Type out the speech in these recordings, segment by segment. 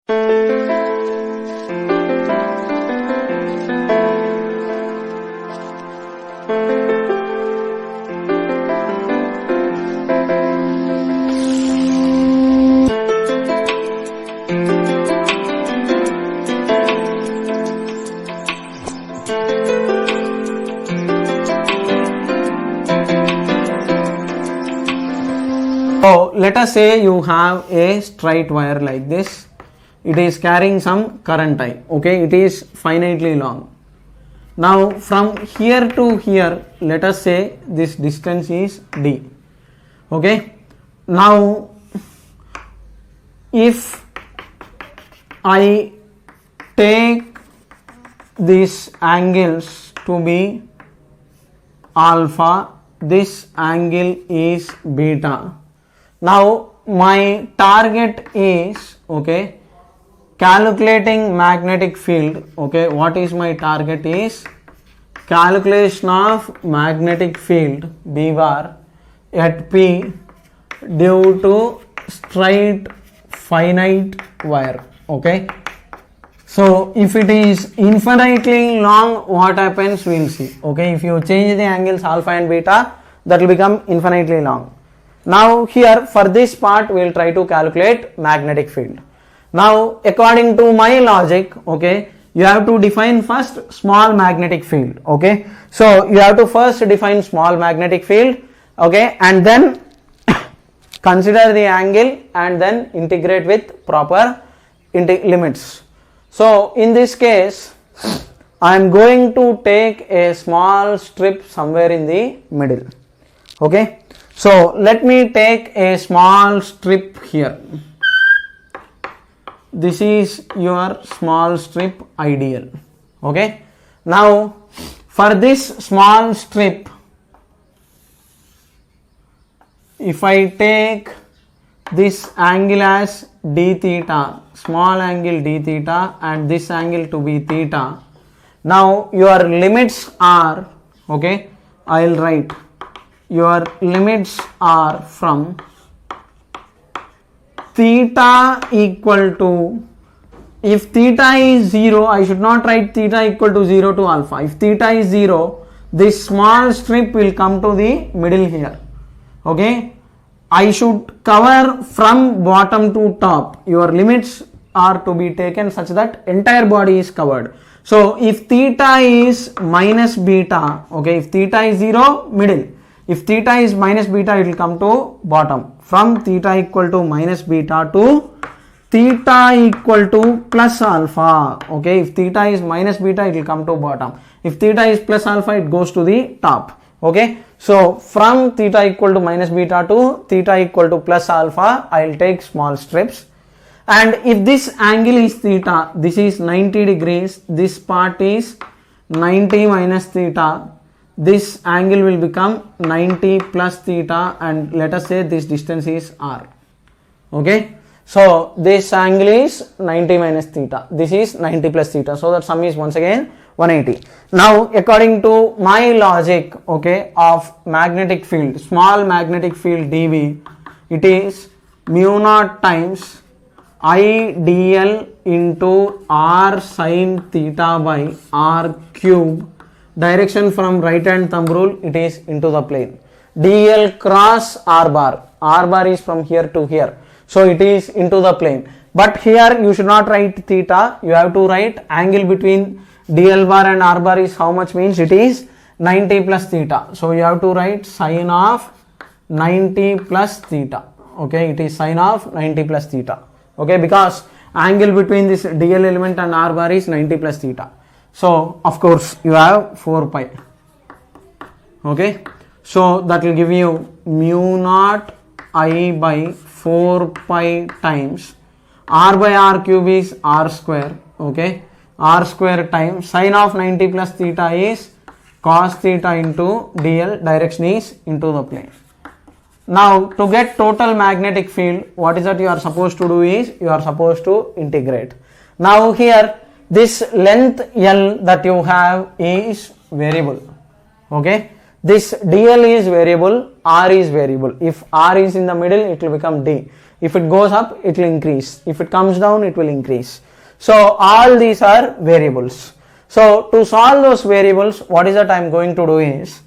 So let us say you have a straight wire like this. It is carrying some current I. Okay, it is finitely long. Now from here to here, let us say this distance is d. Okay. Now if I take these angles to be alpha, this angle is beta. Now my target is, okay, calculating magnetic field. Okay, what is my target is calculation of magnetic field B bar at P due to straight finite wire. Okay, so if it is infinitely long, what happens we'll see. Okay, if you change the angles alpha and beta, that will become infinitely long. Now here for this part we will try to calculate magnetic field. Now according to my logic, okay, you have to define first small magnetic field. Okay, so you have to first define small magnetic field, okay, and then consider the angle and then integrate with proper limits. So in this case I am going to take a small strip somewhere in the middle. Okay, so let me take a small strip here. This is your small strip ideal. Okay, now for this small strip, if I take this angle as d theta, small angle d theta, and this angle to be theta, now your limits are, okay, I will write your limits are from theta equal to, if theta is 0, I should not write theta equal to 0 to alpha. If theta is 0, this small strip will come to the middle here. Okay, I should cover from bottom to top. Your limits are to be taken such that entire body is covered. So if theta is minus beta, okay, if theta is 0, middle. If theta is minus beta, it will come to bottom. From theta equal to minus beta to theta equal to plus alpha. Okay, if theta is minus beta, it will come to bottom. If theta is plus alpha, it goes to the top. Okay, so from theta equal to minus beta to theta equal to plus alpha, I will take small strips. And if this angle is theta, this is 90 degrees, this part is 90 minus theta, this angle will become 90 plus theta, and let us say this distance is r. Okay, so this angle is 90 minus theta, this is 90 plus theta, so that sum is once again 180. Now according to my logic, okay, of magnetic field, small magnetic field dV, it is mu naught times I dl into r sin theta by r cube. Direction from right hand thumb rule, it is into the plane. dl cross r bar is from here to here, so it is into the plane. But here you should not write theta, you have to write angle between dl bar and r bar is how much, means it is 90 plus theta. So you have to write sine of 90 plus theta. Okay, it is sine of 90 plus theta. Okay, because angle between this dl element and r bar is 90 plus theta. So of course you have 4 pi. Okay, so that will give you mu naught I by 4 pi times r by r cube is r square. Okay, r square times sine of 90 plus theta is cos theta into dl, direction is into the plane. Now to get total magnetic field, what is that you are supposed to do is you are supposed to integrate. Now here this length L that you have is variable. Okay, This dl is variable, r is variable. If r is in the middle, it will become d. If it goes up, it will increase. If it comes down, it will increase. So all these are variables. So to solve those variables, what is that I am going to do is,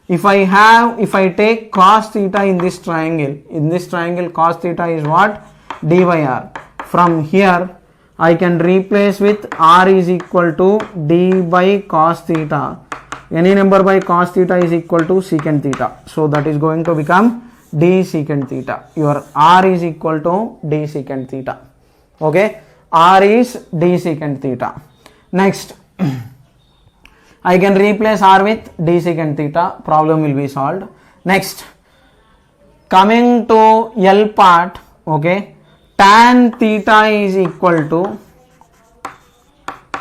if I take cos theta in this triangle cos theta is what? D by r. From here I can replace with r is equal to d by cos theta. Any number by cos theta is equal to secant theta. So that is going to become d secant theta. Your r is equal to d secant theta. Okay, r is d secant theta. Next, I can replace r with d secant theta. Problem will be solved. Next, coming to L part, okay, tan theta is equal to,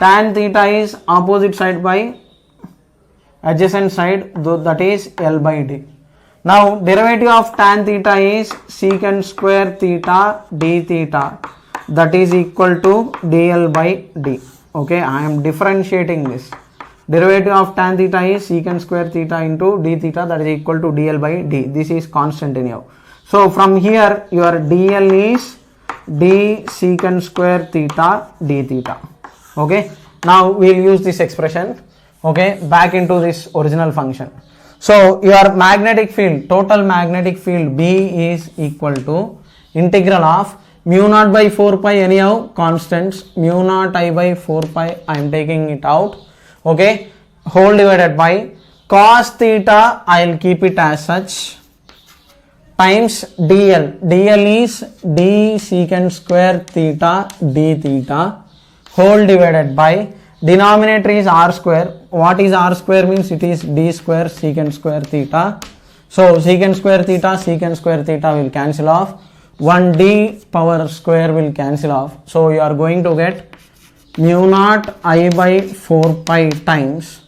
tan theta is opposite side by adjacent side, that is L by d. Now derivative of tan theta is secant square theta d theta, that is equal to dl by d. Okay, I am differentiating this. Derivative of tan theta is secant square theta into d theta, that is equal to dl by d. This is constant anyhow. So from here your dl is d secant square theta d theta. Okay, now we will use this expression, okay, back into this original function. So your magnetic field, total magnetic field B is equal to integral of mu naught by 4 pi, anyhow constants, mu naught I by 4 pi, I am taking it out, okay, whole divided by cos theta, I will keep it as such, times dl. dl is d secant square theta d theta, whole divided by, denominator is r square. What is r square means? It is d square secant square theta. So secant square theta will cancel off. 1d power square will cancel off. So you are going to get mu naught I by 4 pi times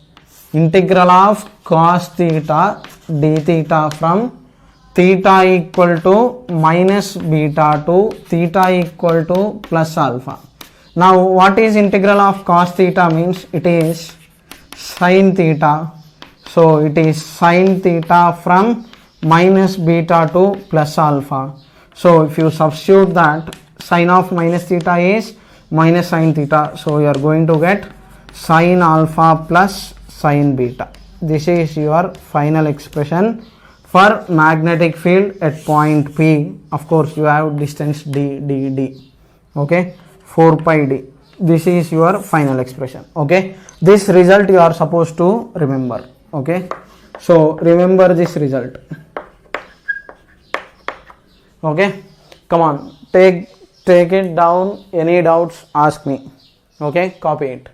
integral of cos theta d theta from theta equal to minus beta to theta equal to plus alpha. Now what is integral of cos theta means? It is sin theta. So it is sin theta from minus beta to plus alpha. So if you substitute that, sin of minus theta is minus sin theta. So you are going to get sin alpha plus sin beta. This is your final expression for magnetic field at point P. Of course you have distance d. Okay, 4 pi d. This is your final expression. Okay, this result you are supposed to remember. Okay, so remember this result. Okay, come on, take it down. Any doubts, ask me. Okay, copy it.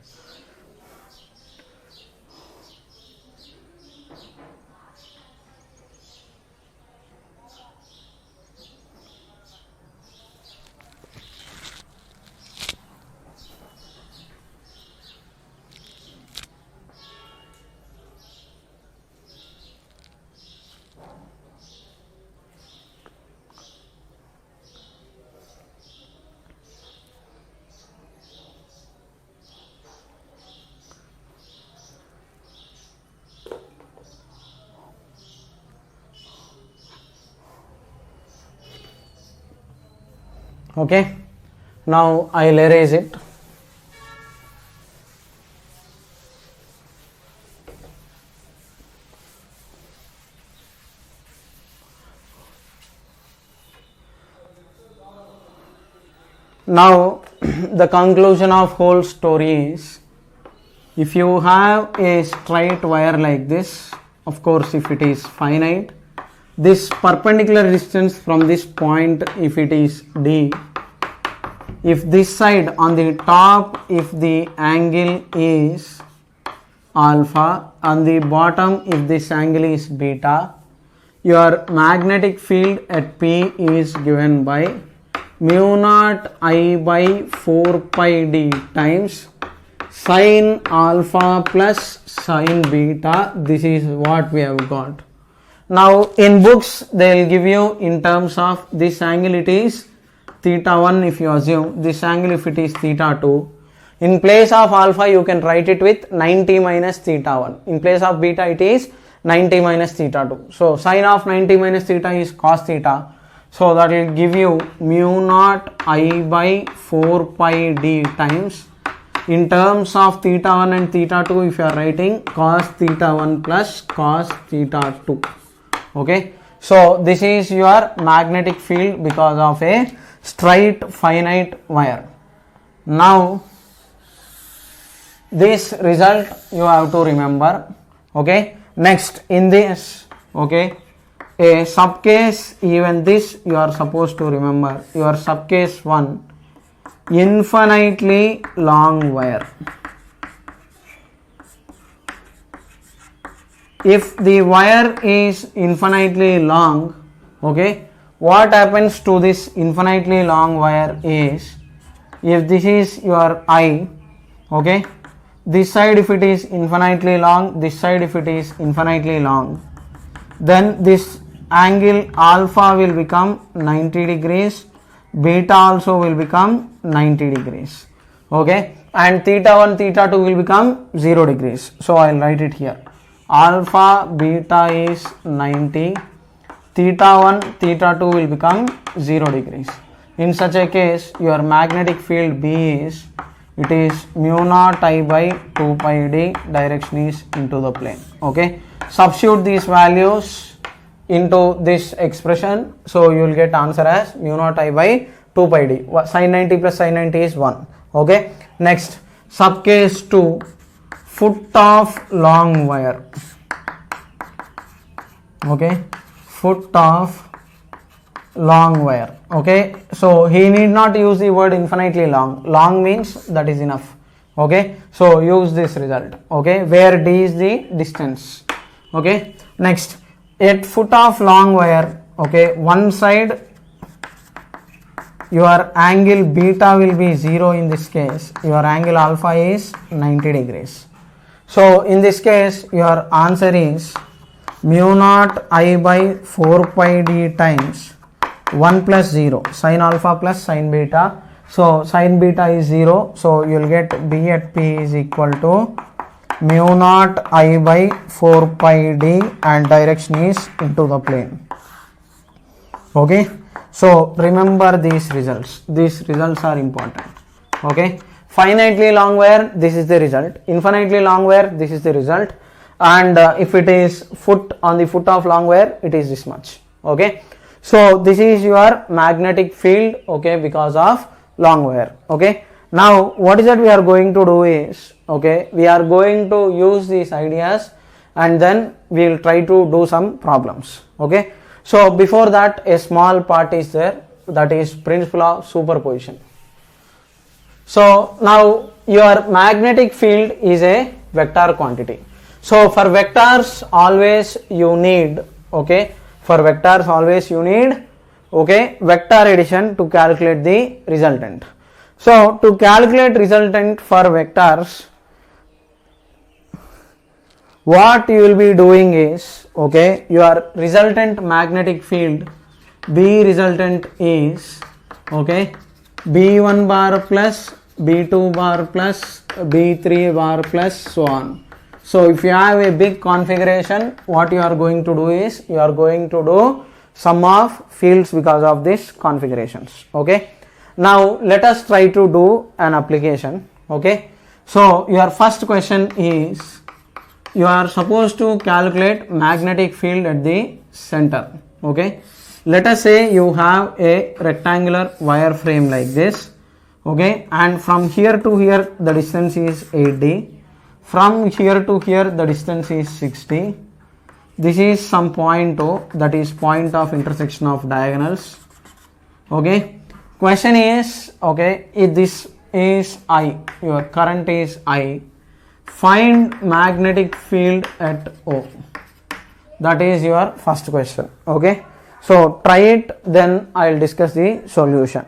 Okay, now I will erase it. Now the conclusion of whole story is, if you have a straight wire like this, of course if it is finite, this perpendicular distance from this point, if it is d, if this side on the top, if the angle is alpha, on the bottom if this angle is beta, your magnetic field at P is given by mu naught I by 4 pi d times sin alpha plus sin beta. This is what we have got. Now in books they will give you in terms of this angle, it is theta 1 if you assume, this angle if it is theta 2. In place of alpha you can write it with 90 minus theta 1. In place of beta it is 90 minus theta 2. So sine of 90 minus theta is cos theta. So that will give you mu naught I by 4 pi d times, in terms of theta 1 and theta 2, if you are writing cos theta 1 plus cos theta 2. Okay. So this is your magnetic field because of a straight finite wire. Now this result you have to remember. Okay. Next, in this, okay, a subcase, even this you are supposed to remember. Your subcase 1, infinitely long wire. If the wire is infinitely long, okay, what happens to this infinitely long wire is, if this is your I, okay, this side if it is infinitely long, this side if it is infinitely long, then this angle alpha will become 90 degrees, beta also will become 90 degrees, okay, and theta 1 theta 2 will become 0 degrees. So I will write it here, alpha beta is 90, theta 1 theta 2 will become 0 degrees. In such a case, your magnetic field B is, it is mu naught I by 2 pi d, direction is into the plane. Okay, substitute these values into this expression, so you will get answer as mu naught I by 2 pi d. Sin 90 plus sin 90 is 1. Okay, next, subcase 2, foot of long wire. Okay, foot of long wire. Okay, so he need not use the word infinitely long. Long means that is enough. Okay, so use this result. Okay, where d is the distance. Okay, next, at foot of long wire, okay, one side your angle beta will be 0. In this case your angle alpha is 90 degrees. So in this case your answer is mu naught I by 4 pi d times 1 plus 0, sin alpha plus sin beta. So sin beta is 0, so you will get B at P is equal to mu naught I by 4 pi d, and direction is into the plane. Okay, so remember these results. These results are important. Okay, finitely long wire, this is the result. Infinitely long wire, this is the result. And if it is foot, on the foot of long wire, it is this much. Okay, so this is your magnetic field, okay, because of long wire. Okay, now what is that we are going to do is, okay, we are going to use these ideas and then we will try to do some problems. Okay, so before that a small part is there, that is principle of superposition. So now your magnetic field is a vector quantity. So for vectors always you need, okay, for vectors always you need, okay, vector addition to calculate the resultant. So to calculate resultant for vectors, what you will be doing is, okay, your resultant magnetic field B resultant is, okay, B1 bar plus B2 bar plus B3 bar plus so on. So if you have a big configuration, what you are going to do is, you are going to do sum of fields because of these configurations. Okay, now let us try to do an application. Okay, so your first question is, you are supposed to calculate magnetic field at the center. Okay, let us say you have a rectangular wire frame like this. Okay, and from here to here the distance is 8d. From here to here the distance is 60. This is some point O, that is point of intersection of diagonals. Okay, question is, okay, if this is I, your current is I, find magnetic field at O. That is your first question. Okay, so try it, then I will discuss the solution.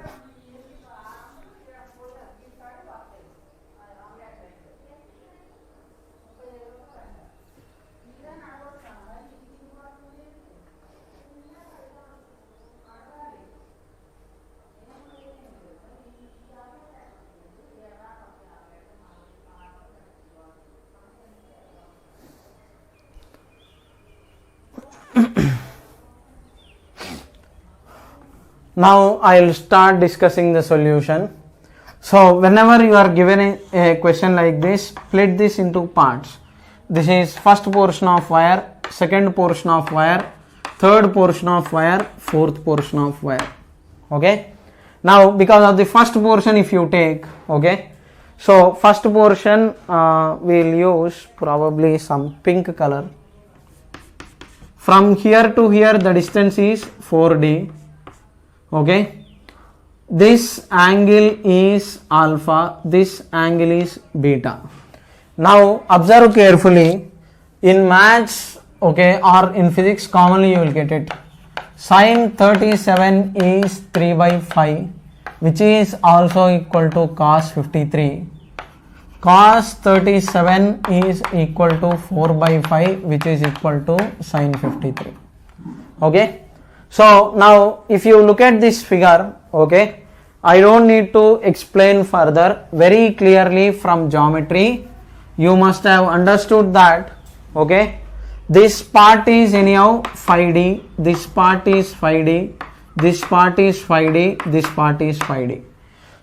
Now I'll start discussing the solution. So whenever you are given a question like this, split this into parts. This is first portion of wire, second portion of wire, third portion of wire, fourth portion of wire. Okay. Now because of the first portion, if you take, okay, so first portion we'll use probably some pink color. From here to here the distance is 4D. Okay. This angle is alpha, this angle is beta. Now observe carefully, in maths, okay, or in physics commonly you will get it. Sin 37 is 3 by 5, which is also equal to cos 53. Cos 37 is equal to 4 by 5, which is equal to sin 53. Okay. So now if you look at this figure, okay, I don't need to explain further. Very clearly from geometry you must have understood that, okay, this part is anyhow 5D, this part is 5D, this part is 5D, this part is 5D.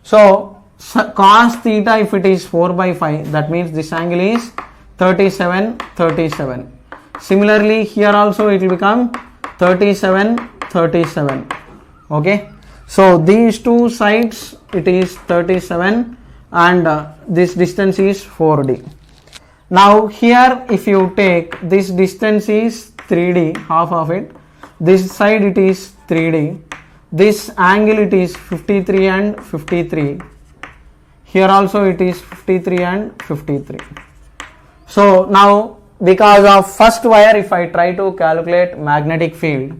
So cos theta, if it is 4 by 5, that means this angle is 37, 37. Similarly here also it will become 37, 37. Okay. So these two sides it is 37 and this distance is 4D. Now here if you take this distance is 3D, half of it, this side it is 3D, this angle it is 53 and 53, here also it is 53 and 53. So now because of first wire, if I try to calculate magnetic field,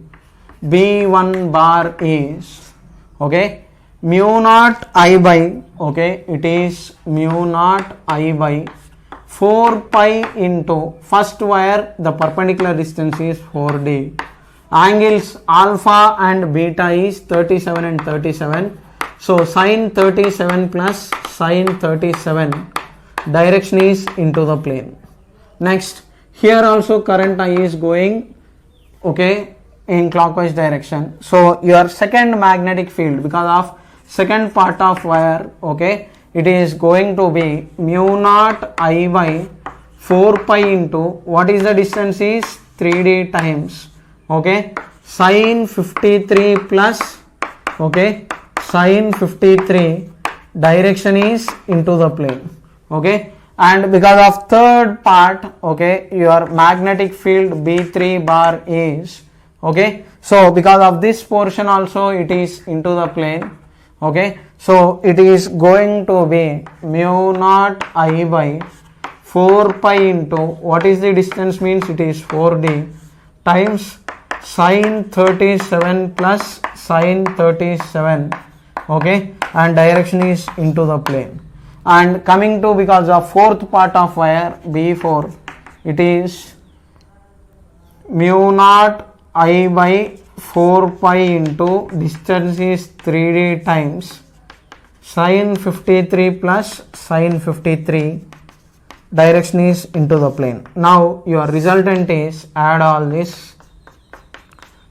B1 bar is, okay, mu naught I by, okay, it is mu naught I by 4 pi into first wire, the perpendicular distance is 4D, angles alpha and beta is 37 and 37, so sin 37 plus sin 37, direction is into the plane. Next, here also current I is going, okay, in clockwise direction. So your second magnetic field, because of second part of wire, okay, it is going to be mu naught I by 4 pi into, what is the distance is 3D times, okay, sin 53 plus, okay, sin 53, direction is into the plane. Okay. And because of third part, okay, your magnetic field B3 bar is, okay, so because of this portion also it is into the plane, okay, so it is going to be mu naught I by 4 pi into, what is the distance means it is 4D times sin 37 plus sin 37, okay, and direction is into the plane. And coming to, because of fourth part of wire B4, it is mu naught I by 4 pi into, distance is 3D times sin 53 plus sin 53, direction is into the plane. Now your resultant is, add all this,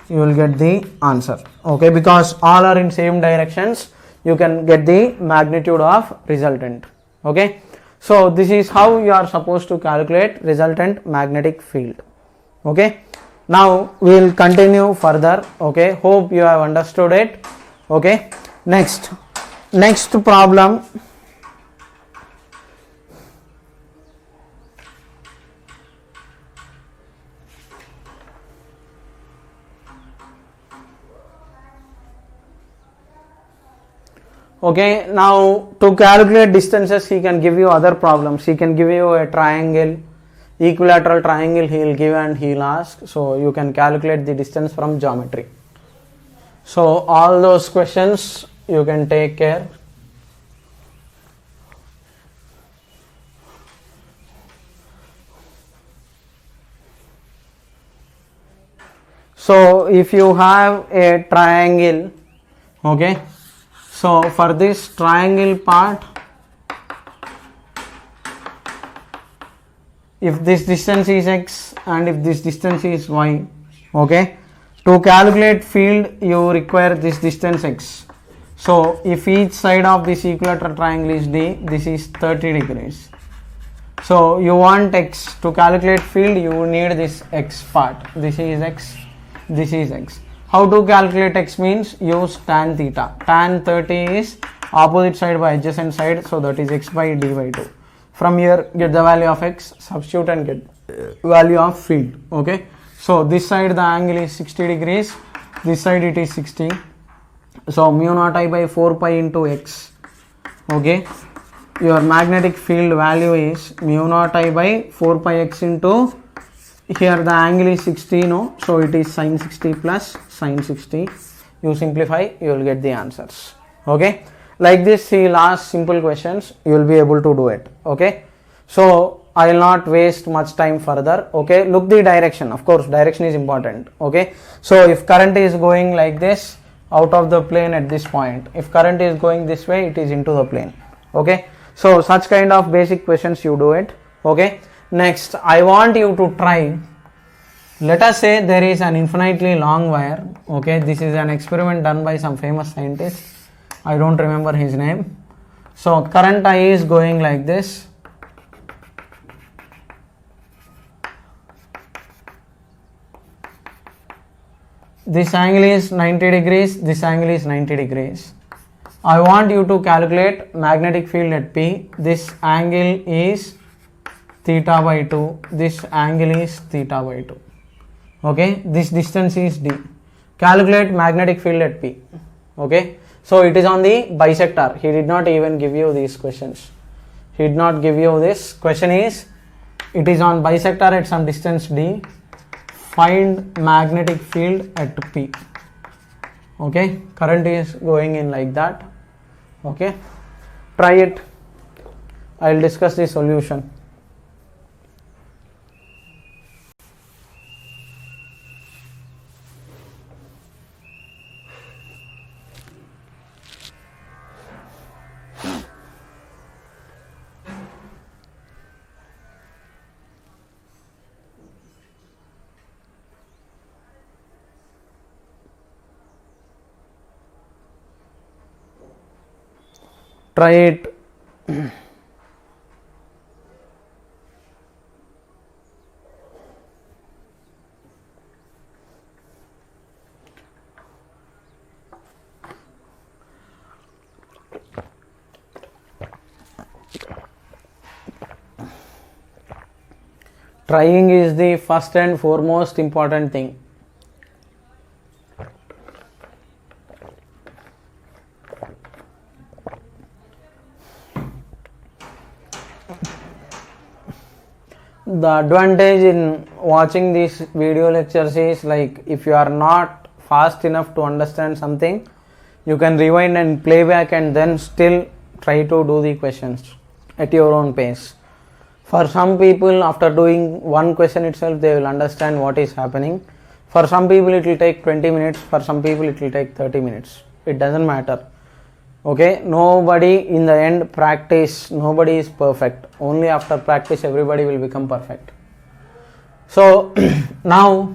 you will get the answer, okay, because all are in same directions, you can get the magnitude of resultant. Okay, so this is how you are supposed to calculate resultant magnetic field. Okay, now we will continue further. Okay, hope you have understood it. Okay, next problem. Okay, now to calculate distances, he can give you other problems. He can give you a triangle, equilateral triangle he will give and he will ask. So you can calculate the distance from geometry. So all those questions you can take care. So if you have a triangle, okay, so for this triangle part, if this distance is x and if this distance is y, okay, To calculate field, you require this distance x. So if each side of this equilateral triangle is d, this is 30 degrees. So you want x. To calculate field, you need this x part. This is x, this is x. How to calculate x means use tan theta. Tan 30 is opposite side by adjacent side, so that is x by d by 2. From here, get the value of x, substitute and get value of field. Okay. So this side the angle is 60 degrees, this side it is 60. So mu naught I by 4 pi into x. Okay. Your magnetic field value is mu naught I by 4 pi x into, here the angle is 60, no, so it is sin 60 plus sin 60. You simplify, you will get the answers. Okay. Like this, see last simple questions, you will be able to do it. Okay. So I will not waste much time further. Okay. Look the direction. Of course, direction is important. Okay. So if current is going like this, out of the plane at this point, if current is going this way, it is into the plane. Okay. So such kind of basic questions you do it. Okay. Next, I want you to try. Let us say there is an infinitely long wire. Okay. This is an experiment done by some famous scientist. I don't remember his name. So current I is going like this. This angle is 90 degrees, this angle is 90 degrees. I want you to calculate magnetic field at P. This angle is theta by 2, this angle is theta by 2. Okay, this distance is d. Calculate magnetic field at P. Okay, so it is on the bisector. He did not even give you these questions. He did not give you this. Question is, it is on bisector at some distance d. Find magnetic field at P. Okay, current is going in like that. Okay, try it. I will discuss the solution. Try it. Trying is the first and foremost important thing. The advantage in watching these video lectures is, like, if you are not fast enough to understand something, you can rewind and play back and then still try to do the questions at your own pace. For some people, after doing one question itself, they will understand what is happening. For some people it will take 20 minutes, for some people it will take 30 minutes. It doesn't matter. Okay, nobody in the end practice, nobody is perfect. Only after practice everybody will become perfect. So now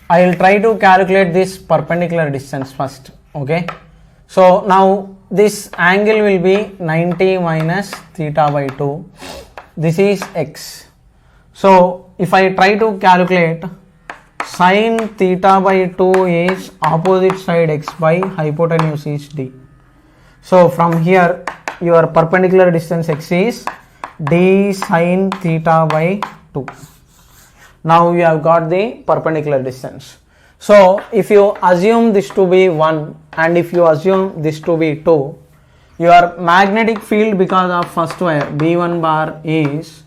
I will try to calculate this perpendicular distance first. Okay, so now this angle will be 90 minus theta by 2. This is x. So if I try to calculate, sin theta by 2 is opposite side x by hypotenuse is d. So from here your perpendicular distance x is d sin theta by 2. Now you have got the perpendicular distance. So if you assume this to be 1 and if you assume this to be 2, your magnetic field because of first wire B1 bar is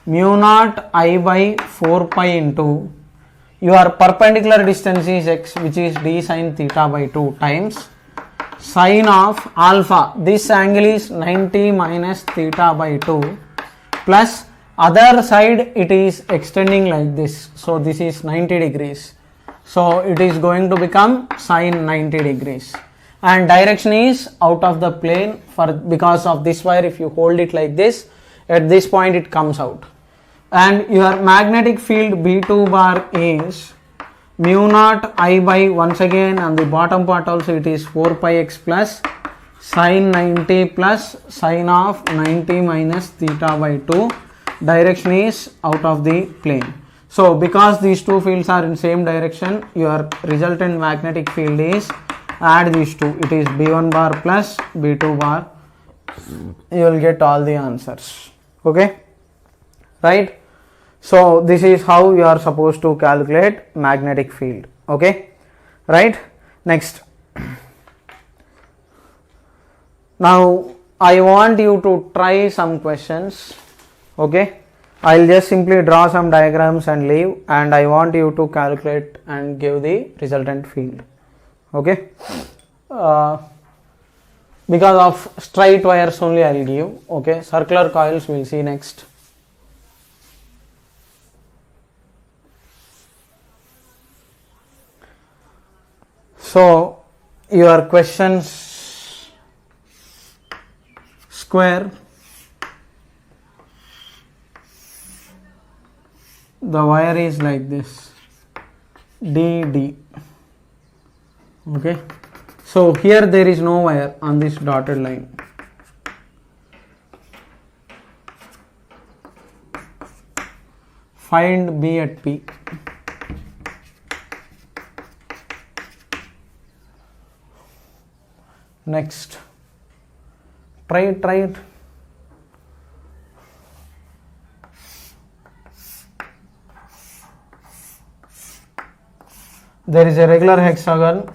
mu naught I by 4 pi into your perpendicular distance is x, which is d sin theta by 2 times sine of alpha. This angle is 90 minus theta by 2 plus other side it is extending like this. So this is 90 degrees. So it is going to become sine 90 degrees. And direction is out of the plane because of this wire. If you hold it like this, at this point it comes out. And your magnetic field B2 bar is mu naught I by, once again on the bottom part also it is 4 pi x plus sin 90 plus sin of 90 minus theta by 2. Direction is out of the plane. So because these two fields are in same direction, your resultant magnetic field is, add these two, it is B1 bar plus B2 bar. You will get all the answers. Okay, right? So this is how you are supposed to calculate magnetic field. Okay, right? Next, now I want you to try some questions. Okay, I'll just simply draw some diagrams and leave, and I want you to calculate and give the resultant field. Okay, because of straight wires only I'll give. Okay, circular coils we'll see next. So your questions square, the wire is like this, DD. Okay, so here there is no wire on this dotted line. Find B at P. Next, try it. There is a regular hexagon,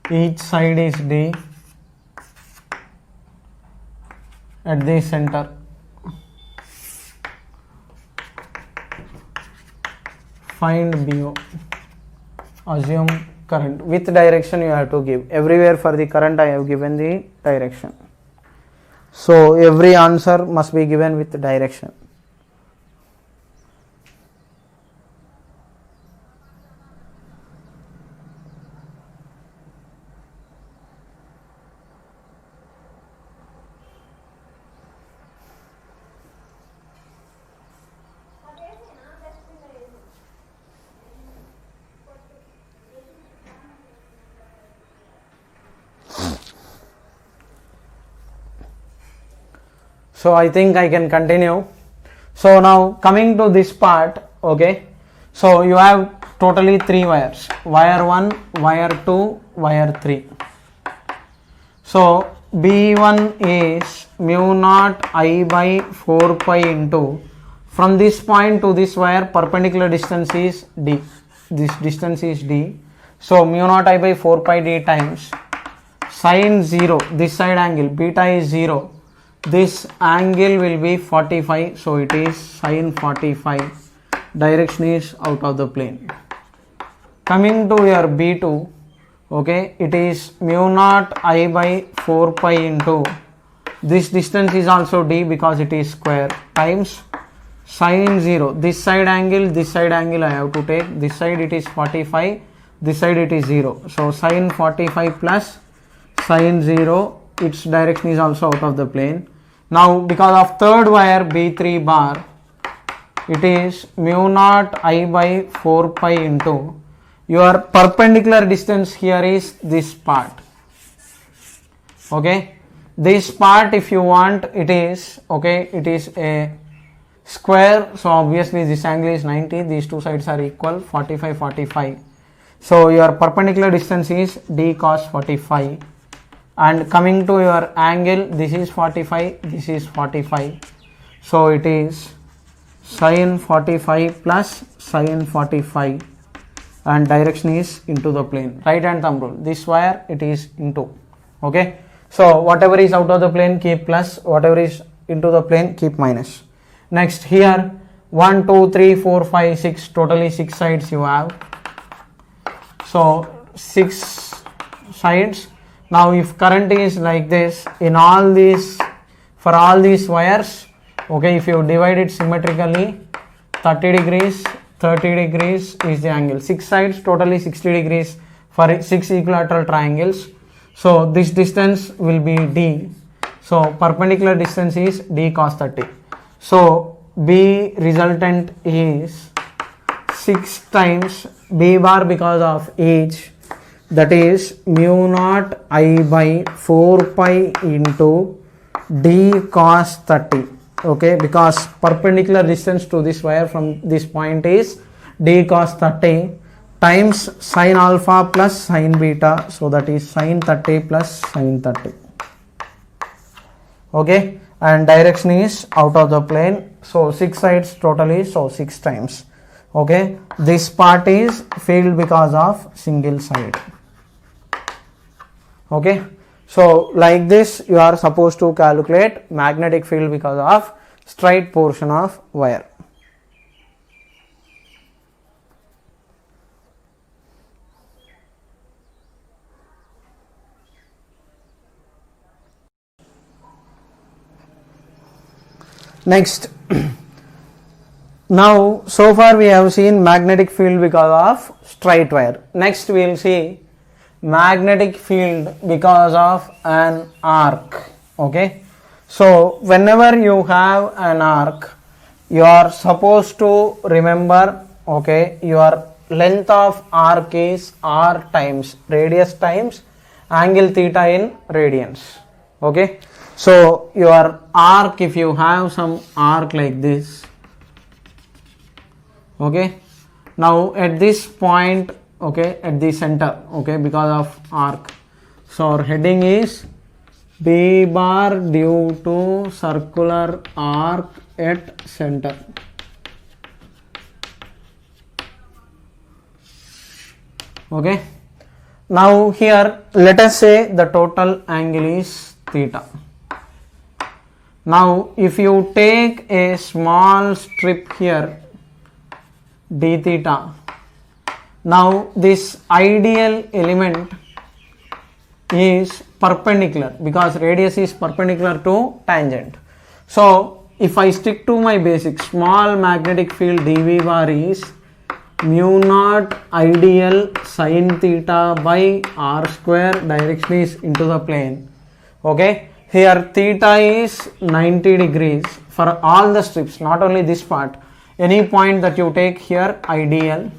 each side is D, at the center. Find BO. Assume current. With direction you have to give. Everywhere for the current I have given the direction. So every answer must be given with direction. So I think I can continue. So now coming to this part, okay, so you have totally 3 wires, wire 1, wire 2, wire 3. So B1 is mu naught I by 4 pi into, from this point to this wire perpendicular distance is D, this distance is D. So mu naught I by 4 pi D times sin 0, this side angle beta is 0, this angle will be 45, so it is sin 45. Direction is out of the plane. Coming to your B2, okay, it is mu naught I by 4 pi into, this distance is also D because it is square, times sin 0, this side angle I have to take, this side it is 45, this side it is 0, so sin 45 plus sin 0, its direction is also out of the plane. Now because of third wire B3 bar, it is mu naught I by 4 pi into, your perpendicular distance here is this part. Okay, this part if you want, it is, okay, it is a square, so obviously this angle is 90, these two sides are equal, 45 45. So your perpendicular distance is D cos 45. And coming to your angle, this is 45, this is 45, so it is sin 45 plus sin 45, and direction is into the plane. Right hand thumb rule, this wire it is into. Okay, so whatever is out of the plane keep plus, whatever is into the plane keep minus. Next, here 1 2 3 4 5 6, totally 6 sides you have, so 6 sides. Now if current is like this in all these, for all these wires, okay, if you divide it symmetrically, 30 degrees is the angle, 6 sides totally 60 degrees for 6 equilateral triangles. So this distance will be D, so perpendicular distance is D cos 30. So B resultant is 6 times b bar because of each, that is mu naught I by 4 pi into d cos 30. Okay, because perpendicular distance to this wire from this point is d cos 30 times sin alpha plus sin beta, so that is sin 30 plus sin 30. Okay, and direction is out of the plane, so 6 sides totally, so 6 times. Okay, this part is field because of single side. Okay, so like this you are supposed to calculate magnetic field because of straight portion of wire. Next, now so far we have seen magnetic field because of straight wire. Next we will see magnetic field because of an arc. Okay, so whenever you have an arc, you are supposed to remember, okay, your length of arc is r times radius times angle theta in radians. Okay, so your arc, if you have some arc like this, okay, now at this point, okay, at the center, okay, because of arc, so our heading is b bar due to circular arc at center. Okay, now here let us say the total angle is theta. Now if you take a small strip here d theta, now this ideal element is perpendicular because radius is perpendicular to tangent. So if I stick to my basic, small magnetic field dV bar is mu naught ideal sin theta by r square, direction is into the plane. Okay, here theta is 90 degrees for all the strips, not only this part, any point that you take here ideal,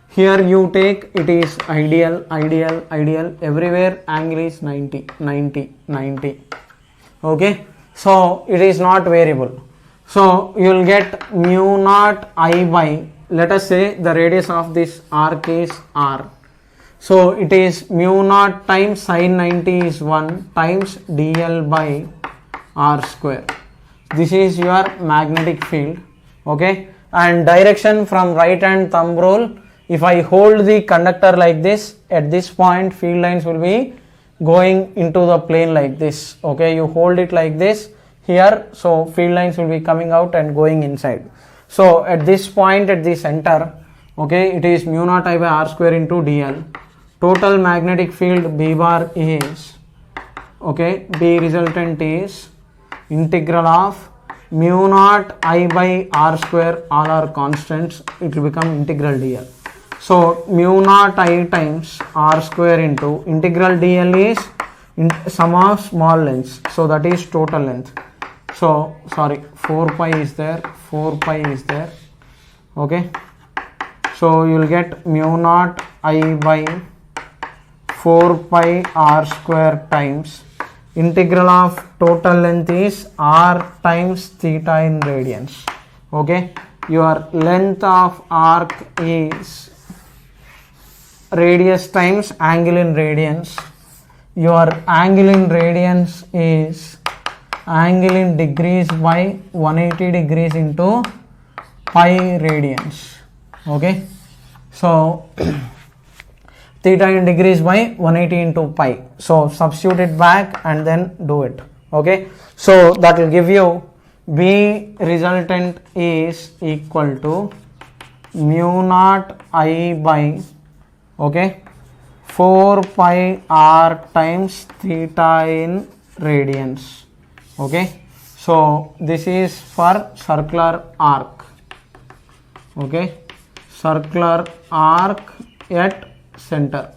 here you take it is ideal, ideal, ideal, everywhere angle is 90, 90, 90. Okay, so it is not variable. So you will get mu naught I by, let us say the radius of this arc is r. So it is mu naught times sin 90 is 1 times dl by r square. This is your magnetic field. Okay, and direction from right hand thumb rule, if I hold the conductor like this, at this point field lines will be going into the plane like this. Okay, you hold it like this here, so field lines will be coming out and going inside. So at this point at the center, okay, it is mu naught I by r square into dl. Total magnetic field b bar is, okay, B resultant is integral of mu naught I by r square, all are constants, it will become integral dl. So mu naught I times r square into integral dl is sum of small lengths, so that is total length. So sorry, 4 pi is there, 4 pi is there. Okay, so you will get mu naught I by 4 pi r square times integral of total length is r times theta in radians. Okay, your length of arc is radius times angle in radians. Your angle in radians is angle in degrees by 180 degrees into pi radians. Okay, so theta in degrees by 180 into pi. So substitute it back and then do it. Okay, so that will give you B resultant is equal to mu naught I by, okay, 4 pi r times theta in radians. Okay, so this is for circular arc. Okay, circular arc at center.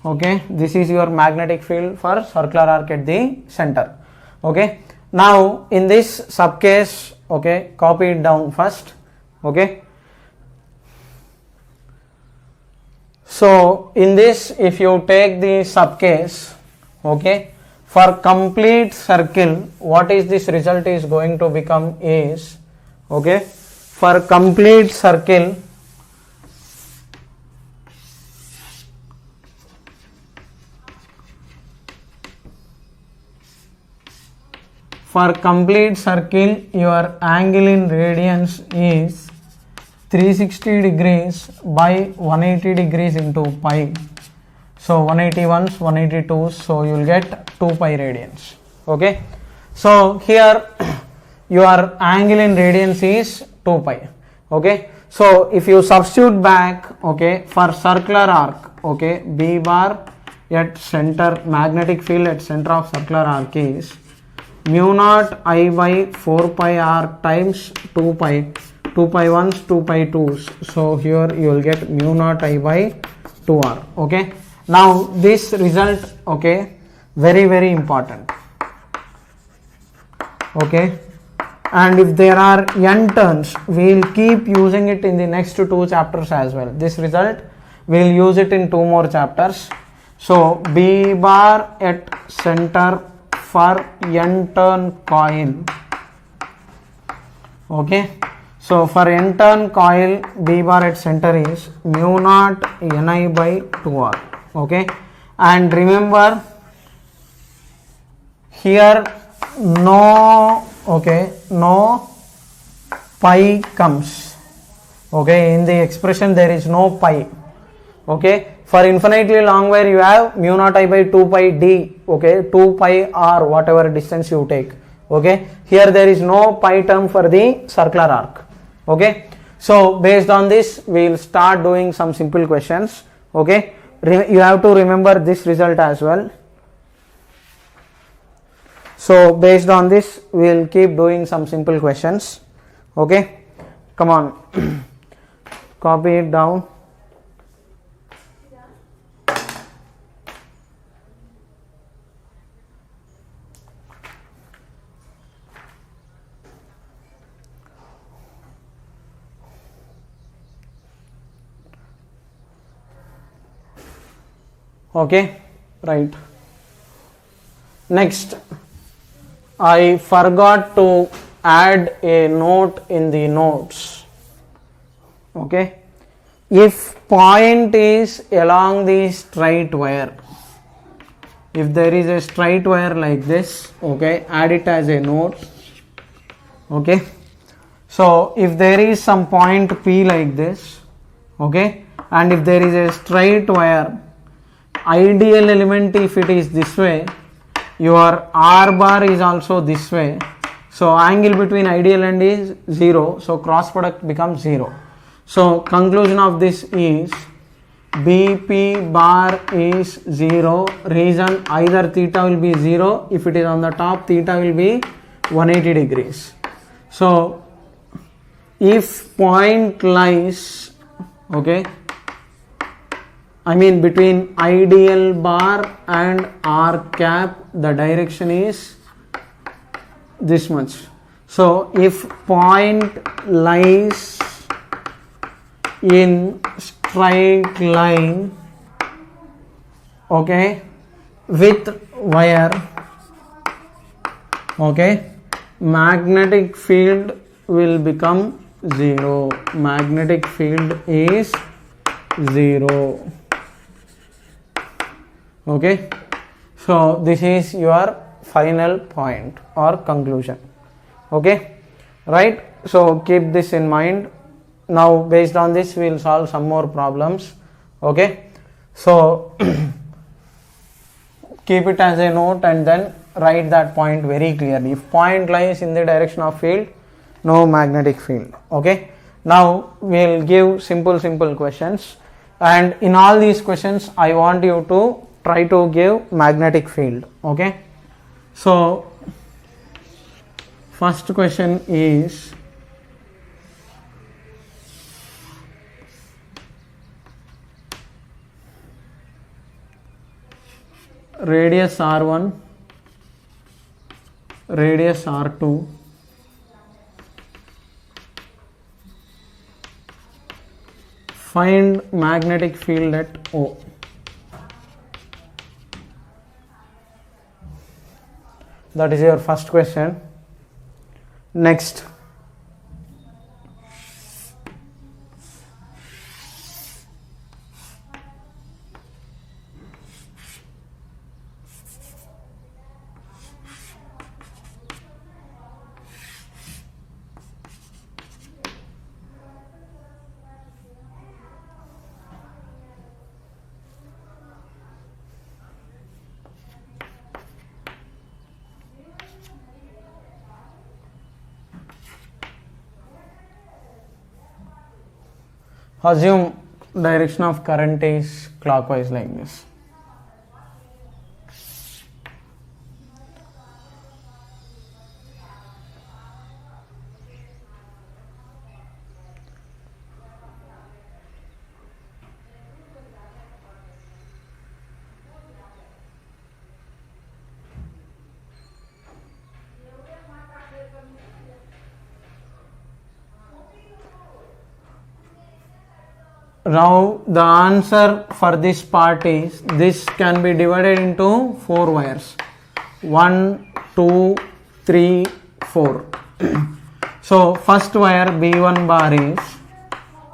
Okay, this is your magnetic field for circular arc at the center. Okay, now in this sub case, okay, copy it down first Okay. So in this, if you take the subcase, okay, for complete circle, what is this result is going to become is, okay, for complete circle, your angle in radians is 360 degrees by 180 degrees into pi. So 181s, 182s, so you will get 2 pi radians. Okay. So here your angle in radians is 2 pi. Okay. So if you substitute back, okay, for circular arc, okay, B bar at center, magnetic field at center of circular arc is mu naught I by 4 pi r times 2 pi 1s, 2 pi 2s. So here you will get mu naught I by 2r. Okay. Now this result, okay, very important. Okay. And if there are n turns, we will keep using it in the next 2 chapters as well. This result we will use it in 2 more chapters. So B bar at center for n turn coil. Okay. So for n turn coil, B bar at center is mu naught Ni by 2r. Okay. And remember here no pi comes. Okay. In the expression there is no pi. Okay. For infinitely long wire you have mu naught I by 2 pi d. Okay. 2 pi r, whatever distance you take. Okay. Here there is no pi term for the circular arc. Okay. So based on this we will start doing some simple questions. Okay. You have to remember this result as well. So based on this we will keep doing some simple questions. Okay. Come on. Copy it down. Okay, right. Next, I forgot to add a note in the notes. Okay, if point is along the straight wire, if there is a straight wire like this, okay, add it as a note. Okay, so if there is some point P like this, okay, and if there is a straight wire, ideal element if it is this way, your r bar is also this way, so angle between ideal end is 0, so cross product becomes 0. So conclusion of this is BP bar is 0, reason either theta will be 0, if it is on the top theta will be 180 degrees. So if point lies, okay, I mean between ideal bar and r cap, the direction is this much. So if point lies in straight line, okay, with wire, okay, magnetic field will become 0. Magnetic field is 0. Okay, so this is your final point or conclusion. Okay, right. So keep this in mind. Now based on this we will solve some more problems. Okay, so keep it as a note and then write that point very clearly. If point lies in the direction of field, no magnetic field. Okay, now we will give simple questions, and in all these questions I want you to try to give magnetic field. Okay, so first question is radius r1, radius r2, find magnetic field at O. That is your first question. Next, assume direction of current is clockwise like this. Now the answer for this part is, this can be divided into 4 wires, 1, 2, 3, 4. So first wire B1 bar is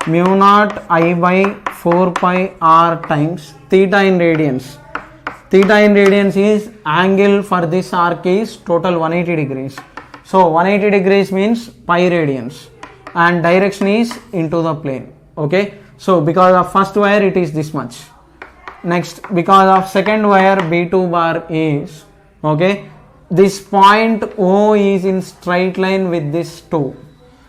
mu naught I by 4 pi r times theta in radians. Theta in radians is angle for this arc is total 180 degrees. So 180 degrees means pi radians and direction is into the plane. Okay. So because of first wire it is this much. Next, because of second wire B2 bar is, okay, this point O is in straight line with this 2.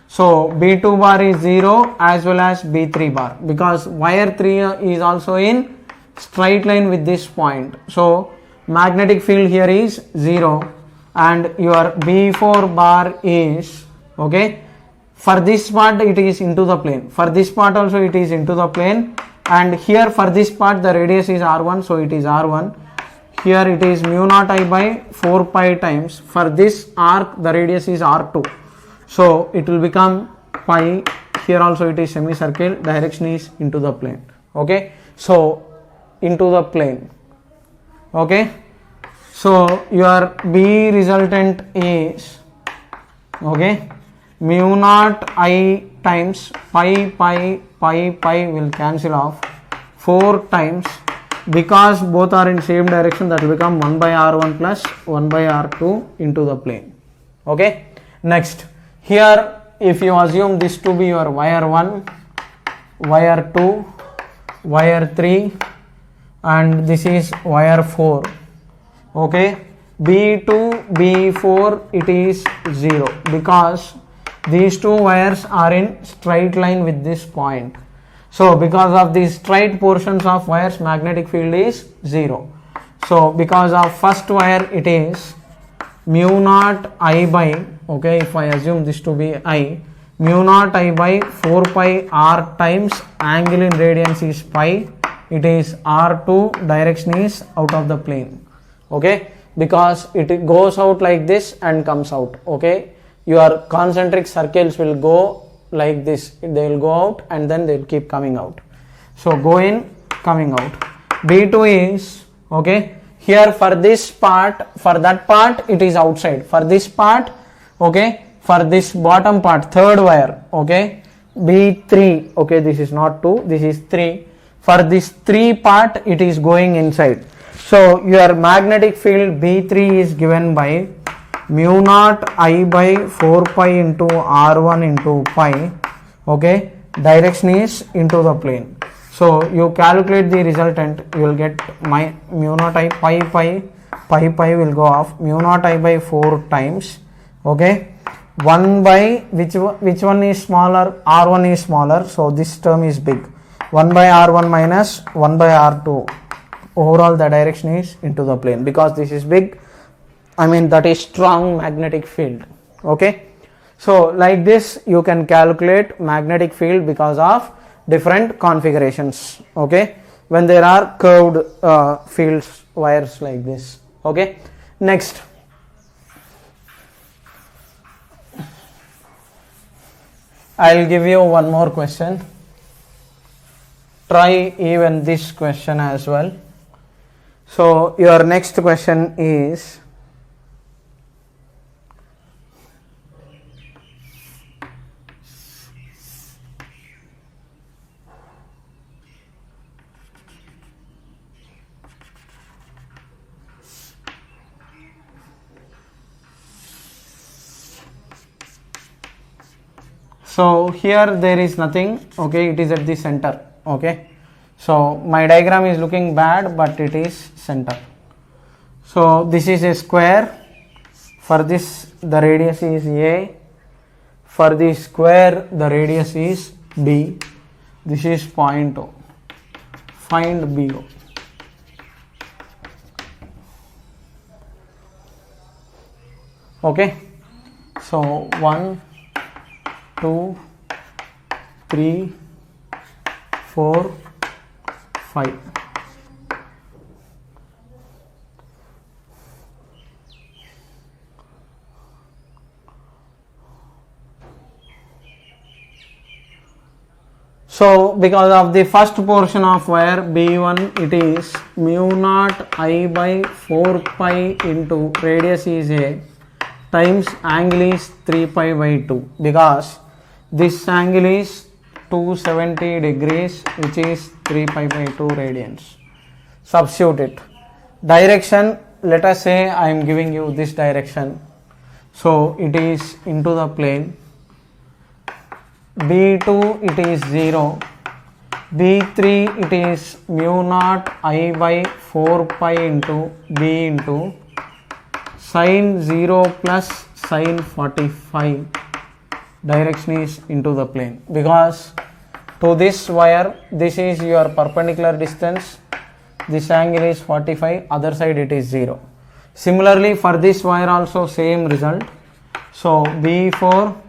So B2 bar is 0 as well as B3 bar, because wire 3 is also in straight line with this point. So magnetic field here is 0 and your B4 bar is, okay, for this part it is into the plane, for this part also it is into the plane, and here for this part the radius is r1, so it is r1. Here it is mu naught I by 4 pi times, for this arc the radius is r2, so it will become pi. Here also it is semicircle, direction is into the plane. Okay, so into the plane. Okay, so your B resultant is, okay, mu naught I times pi will cancel off 4 times, because both are in same direction, that will become 1 by r1 plus 1 by r2 into the plane. Okay, next, here if you assume this to be your wire 1, wire 2, wire 3 and this is wire 4. Okay, B2, B4 it is 0 because these two wires are in straight line with this point. So because of these straight portions of wires, magnetic field is 0. So because of first wire it is mu naught I by, okay, if I assume this to be I, mu naught I by 4 pi r times angle in radians is pi, it is r2, direction is out of the plane. Okay, because it goes out like this and comes out. Okay, your concentric circles will go like this, they will go out and then they will keep coming out. So go in, coming out. B2 is, okay, here for this part, for that part it is outside, for this part, okay, for this bottom part, third wire, okay, B3, okay, this is not 2, this is 3, for this 3 part it is going inside. So your magnetic field B3 is given by mu naught I by 4 pi into r1 into pi, okay, direction is into the plane. So you calculate the resultant, you will get my mu naught I pi will go off, mu naught I by 4 times, okay, 1 by which one is smaller, r1 is smaller, so this term is big, 1 by r1 minus 1 by r2, overall the direction is into the plane, because this is big, I mean that is strong magnetic field. Okay, so like this you can calculate magnetic field because of different configurations. Okay, when there are curved fields, wires like this. Okay, next, I'll give you one more question. try even this question as well. So your next question is, so here there is nothing, okay, it is at the center, okay. So my diagram is looking bad, but it is center. So this is a square. For this the radius is A. For the square the radius is B. This is point O. Find BO. Okay. So 1, 2, 3, 4, 5. So because of the first portion of wire B1, it is mu naught I by 4 pi into radius is A times angle is 3 pi by 2, because this angle is 270 degrees, which is 3 pi by 2 radians. Substitute it. Direction, let us say I am giving you this direction. So it is into the plane. B2 it is 0. B3 it is mu naught I by 4 pi into B into sin 0 plus sin 45. Direction is into the plane, because to this wire this is your perpendicular distance, this angle is 45, other side it is 0. Similarly for this wire also same result. So B4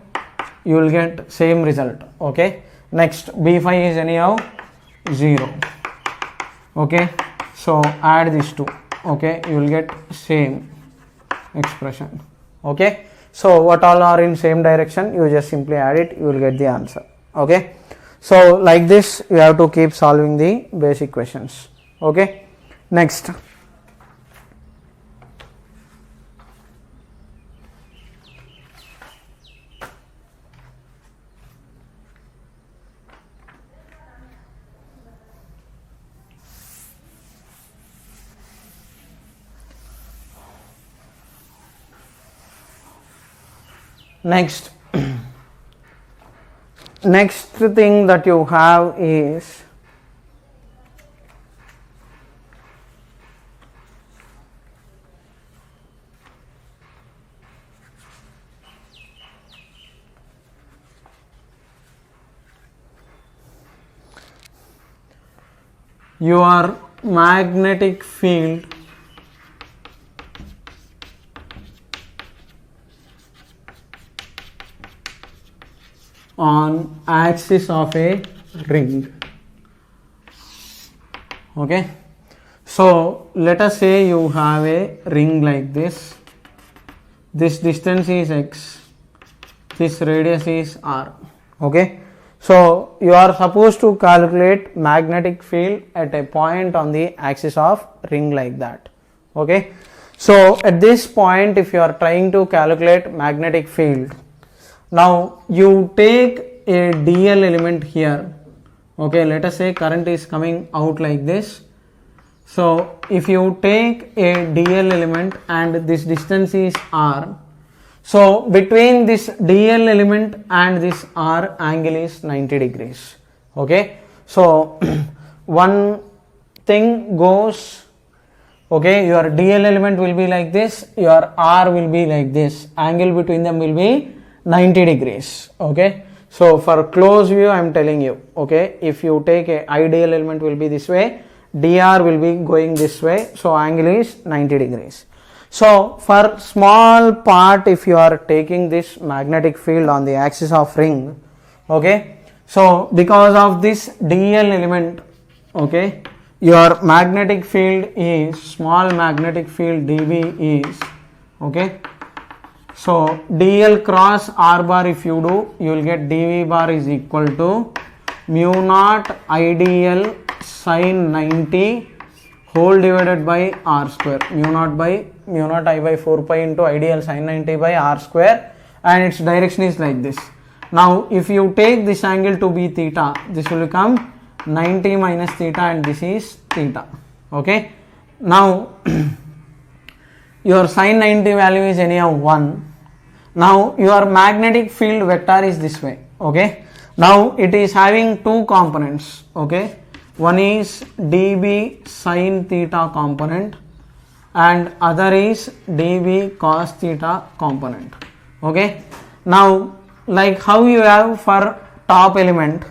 you will get same result, okay. Next B5 is anyhow 0, okay. So add these two, okay, you will get same expression, okay. So what all are in same direction, you just simply add it, you will get the answer, okay. So like this you have to keep solving the basic questions, okay. Next, next thing that you have is your magnetic field on axis of a ring, okay. So let us say you have a ring like this, this distance is x, this radius is r, okay. So you are supposed to calculate magnetic field at a point on the axis of ring like that, okay. So at this point if you are trying to calculate magnetic field, now you take a DL element here, okay. Let us say current is coming out like this. So if you take a DL element and this distance is r, so between this DL element and this r angle is 90 degrees, okay. So one thing goes, okay, your DL element will be like this, your r will be like this, angle between them will be 90 degrees, okay. So for close view I am telling you, okay, if you take a ideal element will be this way, dr will be going this way, so angle is 90 degrees. So for small part if you are taking this magnetic field on the axis of ring, okay, so because of this DL element, okay, your magnetic field is, small magnetic field dB is, okay. So dl cross r bar if you do, you will get dv bar is equal to mu naught ideal sin 90 whole divided by r square, mu naught I by 4 pi into ideal sin 90 by r square, and its direction is like this. Now if you take this angle to be theta, this will become 90 minus theta and this is theta. Okay, now your sin 90 value is anyhow 1. Now your magnetic field vector is this way. Okay, now it is having two components. Okay, one is dB sin theta component and other is dB cos theta component. Okay, now like how you have for top element,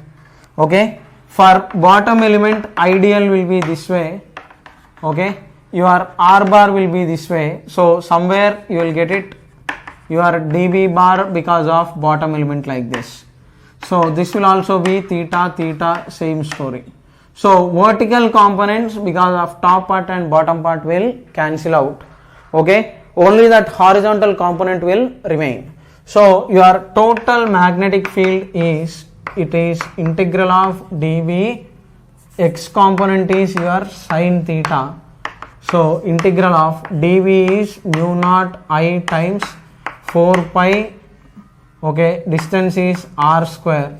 okay, for bottom element ideal will be this way. Okay, your r bar will be this way, so somewhere you will get it your dB bar because of bottom element like this. So this will also be theta theta, same story. So vertical components because of top part and bottom part will cancel out. Okay, only that horizontal component will remain. So your total magnetic field is, it is integral of dB, x component is your sin theta. So integral of dB is mu naught I times 4 pi, okay, distance is r square,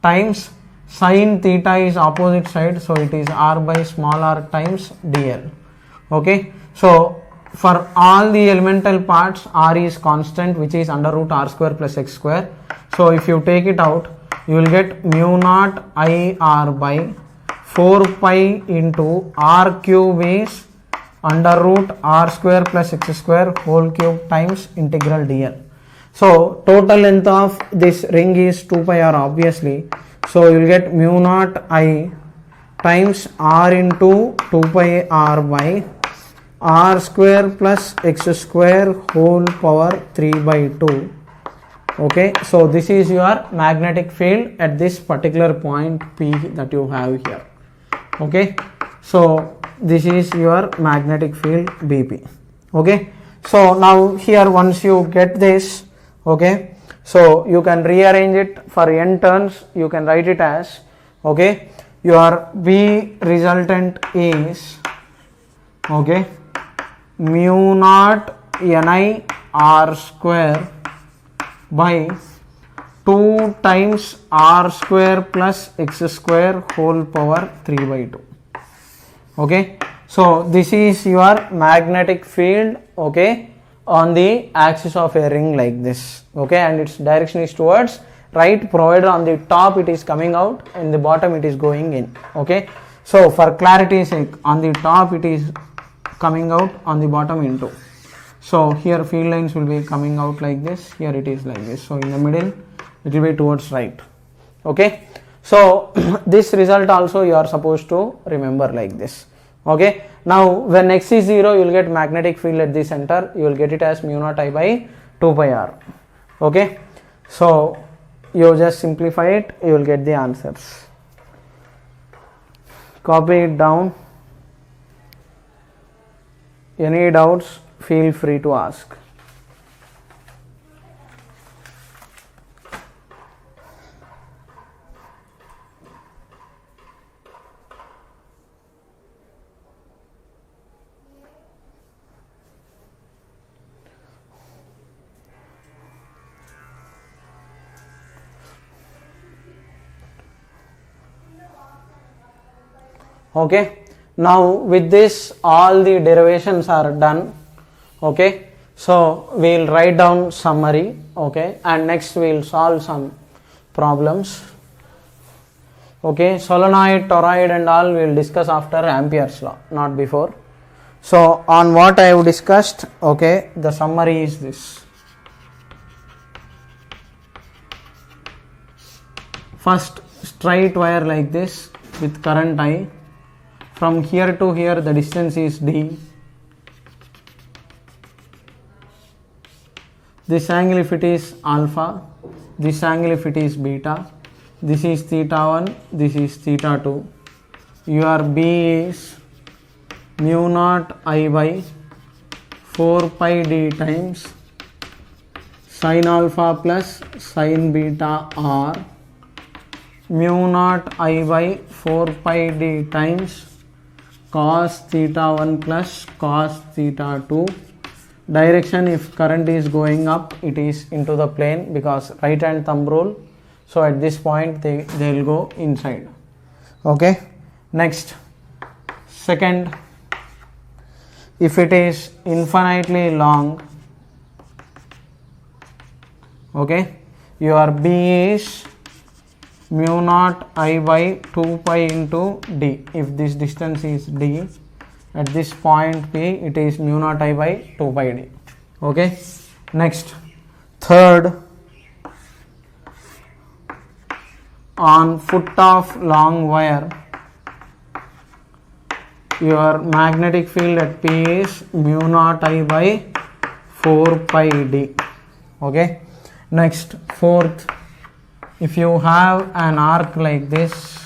times sin theta is opposite side, so it is r by small r times dl. Okay, so for all the elemental parts r is constant, which is under root r square plus x square. So if you take it out, you will get mu naught I r by 4 pi into r cube is under root r square plus x square whole cube times integral dl. So total length of this ring is 2 pi r obviously. So you will get mu naught I times r into 2 pi r by r square plus x square whole power 3 by 2. Okay, so this is your magnetic field at this particular point P that you have here. Okay, so this is your magnetic field BP. Okay, so now here once you get this, okay, so you can rearrange it for n turns. You can write it as, okay, your B resultant is, okay, mu naught Ni r square by 2 times r square plus x square whole power 3 by 2. Okay, so this is your magnetic field, okay, on the axis of a ring like this. Okay, and its direction is towards right, provided on the top it is coming out and the bottom it is going in. Okay, so for clarity's sake, on the top it is coming out, on the bottom into. So here field lines will be coming out like this, here it is like this. So in the middle it will be towards right. Okay, so this result also you are supposed to remember like this. Okay, now when x is 0, you will get magnetic field at the center, you will get it as mu naught I by 2 pi r. Okay, so you just simplify it, you will get the answers. Copy it down. Any doubts, feel free to ask. Okay, now with this all the derivations are done. Okay, so we will write down summary. Okay, and next we will solve some problems. Okay, solenoid, toroid and all we will discuss after Ampere's law, not before. So on what I have discussed, okay, the summary is this. First, straight wire like this with current I. From here to here the distance is d. This angle if it is alpha, this angle if it is beta, this is theta 1, this is theta 2. Your B is mu naught I by 4 pi d times sin alpha plus sin beta r mu naught I by 4 pi d times cos theta 1 plus cos theta 2. Direction, if current is going up, it is into the plane because right hand thumb rule. So at this point they will go inside. Okay, next, second, if it is infinitely long, okay, your B is mu naught I by 2 pi into d. If this distance is d, at this point P, it is mu naught I by 2 pi d. Okay, next, third, on foot of long wire, your magnetic field at P is mu naught I by 4 pi d. Okay, next, fourth, if you have an arc like this,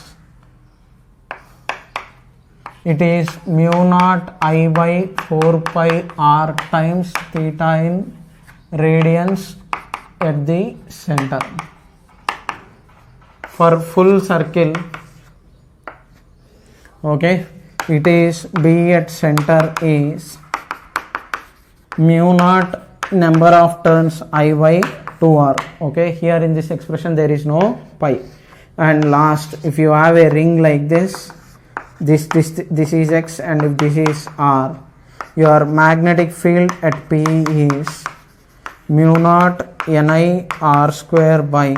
it is mu naught I by 4 pi r times theta in radians at the center. For full circle, okay, it is B at center is mu naught number of turns I by 2r. Okay, here in this expression there is no pi. And last, if you have a ring like this is x, and if this is r, your magnetic field at P is mu naught ni r square by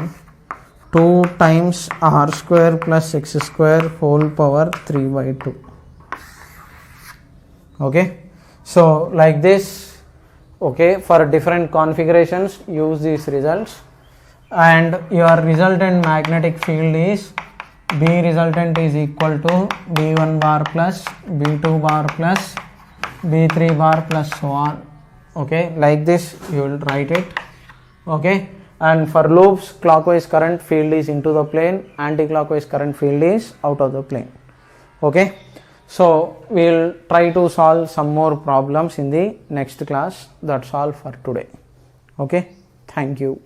2 times r square plus x square whole power 3 by 2. Okay, so like this, okay, for different configurations use these results, and your resultant magnetic field is B resultant is equal to B1 bar plus B2 bar plus B3 bar plus so on. Okay, like this you will write it. Okay, and for loops, clockwise current field is into the plane, anti-clockwise current field is out of the plane. Okay, so we will try to solve some more problems in the next class. That's all for today. Okay, thank you.